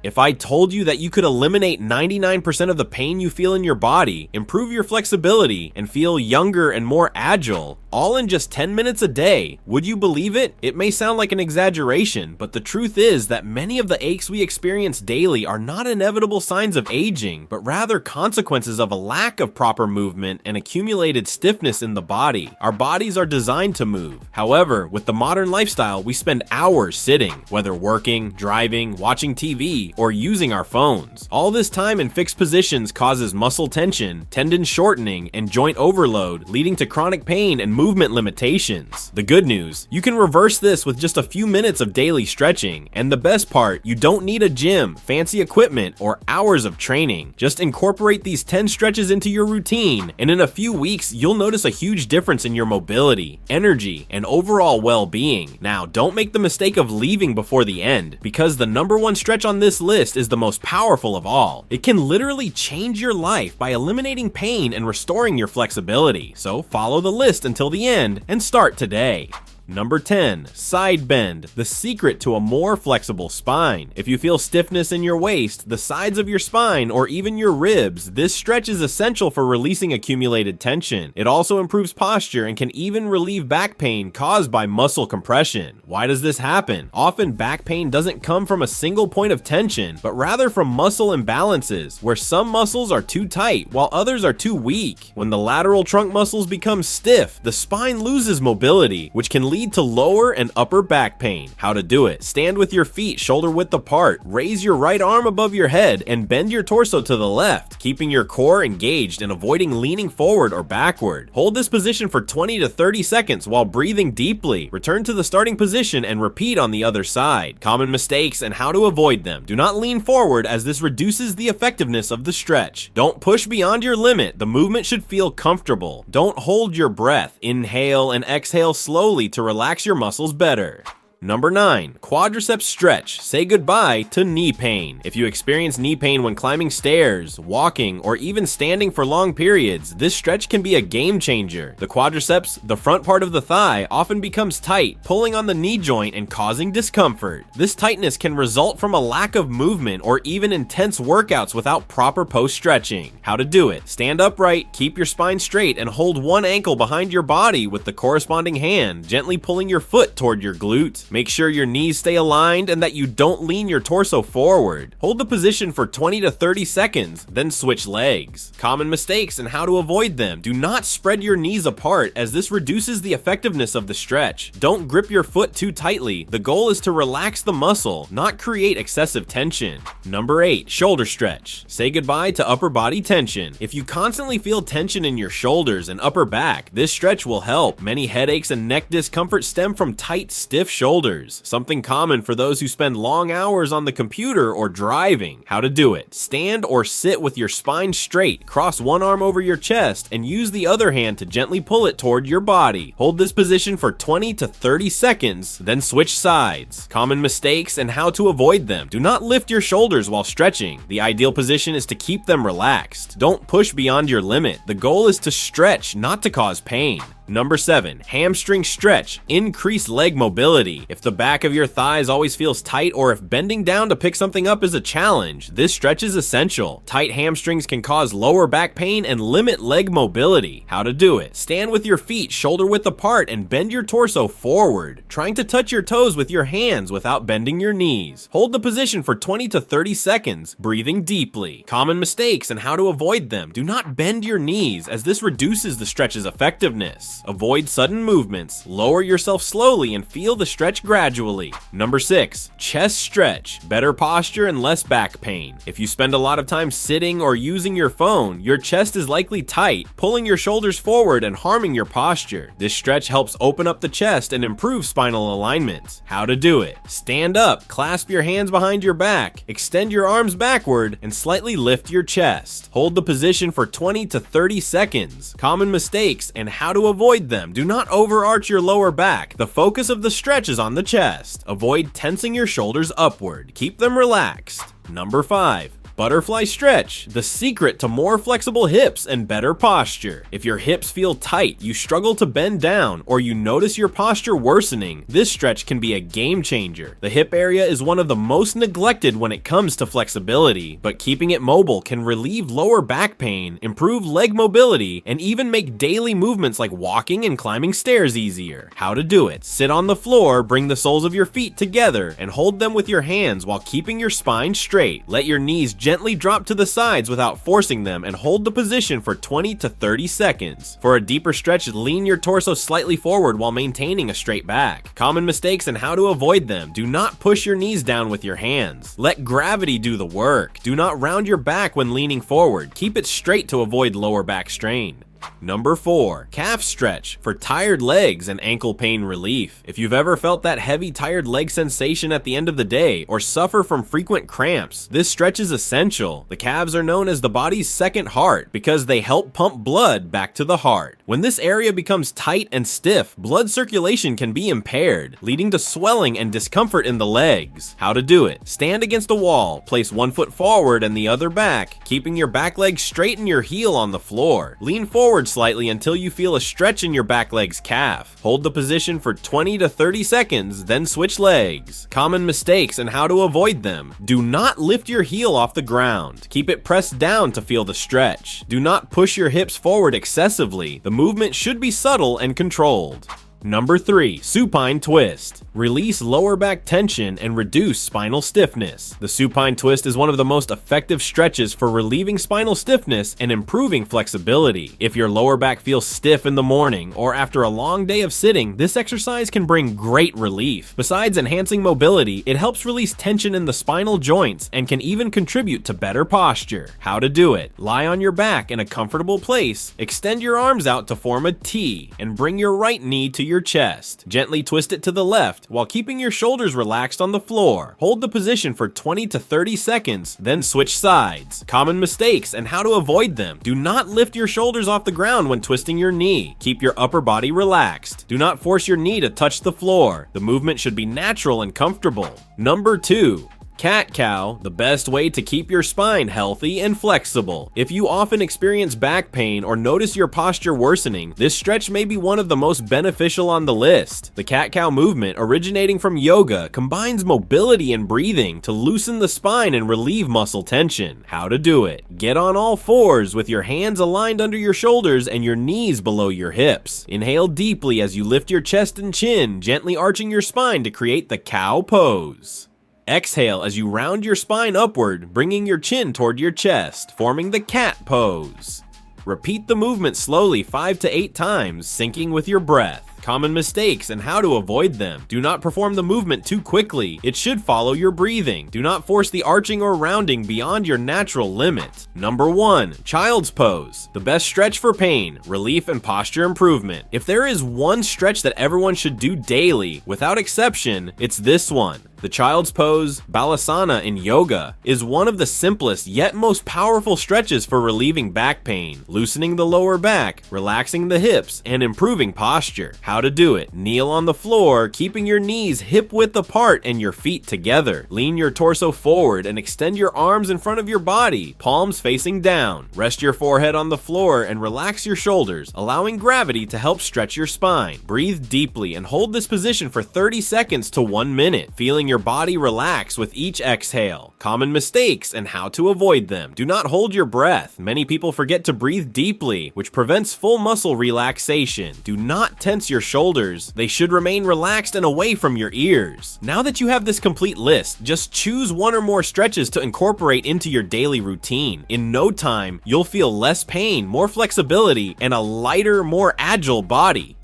If I told you that you could eliminate 99% of the pain you feel in your body, improve your flexibility, and feel younger and more agile, all in just 10 minutes a day, would you believe it? It may sound like an exaggeration, but the truth is that many of the aches we experience daily are not inevitable signs of aging, but rather consequences of a lack of proper movement and accumulated stiffness in the body. Our bodies are designed to move. However, with the modern lifestyle, we spend hours sitting, whether working, driving, watching TV, or using our phones. All this time in fixed positions causes muscle tension, tendon shortening, and joint overload, leading to chronic pain and movement limitations. The good news, you can reverse this with just a few minutes of daily stretching. And the best part, you don't need a gym, fancy equipment, or hours of training. Just incorporate these 10 stretches into your routine, and in a few weeks, you'll notice a huge difference in your mobility, energy, and overall well-being. Now, don't make the mistake of leaving before the end, because the #1 stretch on this list is the most powerful of all. It can literally change your life by eliminating pain and restoring your flexibility. So follow the list until the end and start today. Number 10, side bend, the secret to a more flexible spine. If you feel stiffness in your waist, the sides of your spine, or even your ribs, this stretch is essential for releasing accumulated tension. It also improves posture and can even relieve back pain caused by muscle compression. Why does this happen? Often back pain doesn't come from a single point of tension, but rather from muscle imbalances, where some muscles are too tight while others are too weak. When the lateral trunk muscles become stiff, the spine loses mobility, which can lead to lower and upper back pain. How to do it? Stand with your feet shoulder width apart, raise your right arm above your head, and bend your torso to the left, keeping your core engaged and avoiding leaning forward or backward. Hold this position for 20 to 30 seconds while breathing deeply. Return to the starting position and repeat on the other side. Common mistakes and how to avoid them. Do not lean forward, as this reduces the effectiveness of the stretch. Don't push beyond your limit. The movement should feel comfortable. Don't hold your breath. Inhale and exhale slowly to relax your muscles better. Number 9, quadricep stretch. Say goodbye to knee pain. If you experience knee pain when climbing stairs, walking, or even standing for long periods, this stretch can be a game changer. The quadriceps, the front part of the thigh, often becomes tight, pulling on the knee joint and causing discomfort. This tightness can result from a lack of movement or even intense workouts without proper post-stretching. How to do it? Stand upright, keep your spine straight, and hold one ankle behind your body with the corresponding hand, gently pulling your foot toward your glute. Make sure your knees stay aligned and that you don't lean your torso forward. Hold the position for 20 to 30 seconds, then switch legs. Common mistakes and how to avoid them. Do not spread your knees apart, as this reduces the effectiveness of the stretch. Don't grip your foot too tightly. The goal is to relax the muscle, not create excessive tension. Number 8, shoulder stretch. Say goodbye to upper body tension. If you constantly feel tension in your shoulders and upper back, this stretch will help. Many headaches and neck discomfort stem from tight, stiff shoulders. Something common for those who spend long hours on the computer or driving. How to do it? Stand or sit with your spine straight, cross one arm over your chest, and use the other hand to gently pull it toward your body. Hold this position for 20 to 30 seconds, then switch sides. Common mistakes and how to avoid them. Do not lift your shoulders while stretching. The ideal position is to keep them relaxed. Don't push beyond your limit. The goal is to stretch, not to cause pain. Number 7, hamstring stretch. Increase leg mobility. If the back of your thighs always feels tight, or if bending down to pick something up is a challenge, this stretch is essential. Tight hamstrings can cause lower back pain and limit leg mobility. How to do it? Stand with your feet shoulder width apart and bend your torso forward, trying to touch your toes with your hands without bending your knees. Hold the position for 20 to 30 seconds, breathing deeply. Common mistakes and how to avoid them. Do not bend your knees, as this reduces the stretch's effectiveness. Avoid sudden movements. Lower yourself slowly and feel the stretch gradually. Number 6, chest stretch. Better posture and less back pain. If you spend a lot of time sitting or using your phone, your chest is likely tight, pulling your shoulders forward and harming your posture. This stretch helps open up the chest and improve spinal alignment. How to do it? Stand up, clasp your hands behind your back, extend your arms backward, and slightly lift your chest. Hold the position for 20 to 30 seconds. Common mistakes and how to avoid them. Do not overarch your lower back. The focus of the stretch is on the chest. Avoid tensing your shoulders upward. Keep them relaxed. Number 5, Butterfly stretch, the secret to more flexible hips and better posture. If your hips feel tight, you struggle to bend down, or you notice your posture worsening, this stretch can be a game changer. The hip area is one of the most neglected when it comes to flexibility, but keeping it mobile can relieve lower back pain, improve leg mobility, and even make daily movements like walking and climbing stairs easier. How to do it: sit on the floor, bring the soles of your feet together, and hold them with your hands while keeping your spine straight. Let your knees gently drop to the sides without forcing them, and hold the position for 20 to 30 seconds. For a deeper stretch, lean your torso slightly forward while maintaining a straight back. Common mistakes and how to avoid them: do not push your knees down with your hands. Let gravity do the work. Do not round your back when leaning forward. Keep it straight to avoid lower back strain. Number 4, calf stretch for tired legs and ankle pain relief. If you've ever felt that heavy, tired leg sensation at the end of the day or suffer from frequent cramps, this stretch is essential. The calves are known as the body's second heart because they help pump blood back to the heart. When this area becomes tight and stiff, blood circulation can be impaired, leading to swelling and discomfort in the legs. How to do it: stand against a wall, place one foot forward and the other back, keeping your back leg straight and your heel on the floor. Lean forward slightly until you feel a stretch in your back leg's calf. Hold the position for 20 to 30 seconds, then switch legs. Common mistakes and how to avoid them: do not lift your heel off the ground. Keep it pressed down to feel the stretch. Do not push your hips forward excessively. The movement should be subtle and controlled. Number 3, supine twist. Release lower back tension and reduce spinal stiffness. The supine twist is one of the most effective stretches for relieving spinal stiffness and improving flexibility. If your lower back feels stiff in the morning or after a long day of sitting, this exercise can bring great relief. Besides enhancing mobility, it helps release tension in the spinal joints and can even contribute to better posture. How to do it: lie on your back in a comfortable place, extend your arms out to form a T, and bring your right knee to your chest. Gently twist it to the left while keeping your shoulders relaxed on the floor. Hold the position for 20 to 30 seconds, then switch sides. Common mistakes and how to avoid them: do not lift your shoulders off the ground when twisting your knee. Keep your upper body relaxed. Do not force your knee to touch the floor. The movement should be natural and comfortable. Number 2, cat-cow, the best way to keep your spine healthy and flexible. If you often experience back pain or notice your posture worsening, this stretch may be one of the most beneficial on the list. The cat-cow movement, originating from yoga, combines mobility and breathing to loosen the spine and relieve muscle tension. How to do it: get on all fours with your hands aligned under your shoulders and your knees below your hips. Inhale deeply as you lift your chest and chin, gently arching your spine to create the cow pose. Exhale as you round your spine upward, bringing your chin toward your chest, forming the cat pose. Repeat the movement slowly 5 to 8 times, syncing with your breath. Common mistakes and how to avoid them: do not perform the movement too quickly. It should follow your breathing. Do not force the arching or rounding beyond your natural limit. Number 1, child's pose. The best stretch for pain, relief, and posture improvement. If there is one stretch that everyone should do daily, without exception, it's this one. The child's pose, balasana in yoga, is one of the simplest yet most powerful stretches for relieving back pain, loosening the lower back, relaxing the hips, and improving posture. How to do it: kneel on the floor, keeping your knees hip-width apart and your feet together. Lean your torso forward and extend your arms in front of your body, palms facing down. Rest your forehead on the floor and relax your shoulders, allowing gravity to help stretch your spine. Breathe deeply and hold this position for 30 seconds to 1 minute, feeling your body relax with each exhale. Common mistakes and how to avoid them: do not hold your breath. Many people forget to breathe deeply, which prevents full muscle relaxation. Do not tense your shoulders. They should remain relaxed and away from your ears. Now that you have this complete list, just choose one or more stretches to incorporate into your daily routine. In no time, you'll feel less pain, more flexibility, and a lighter, more agile body.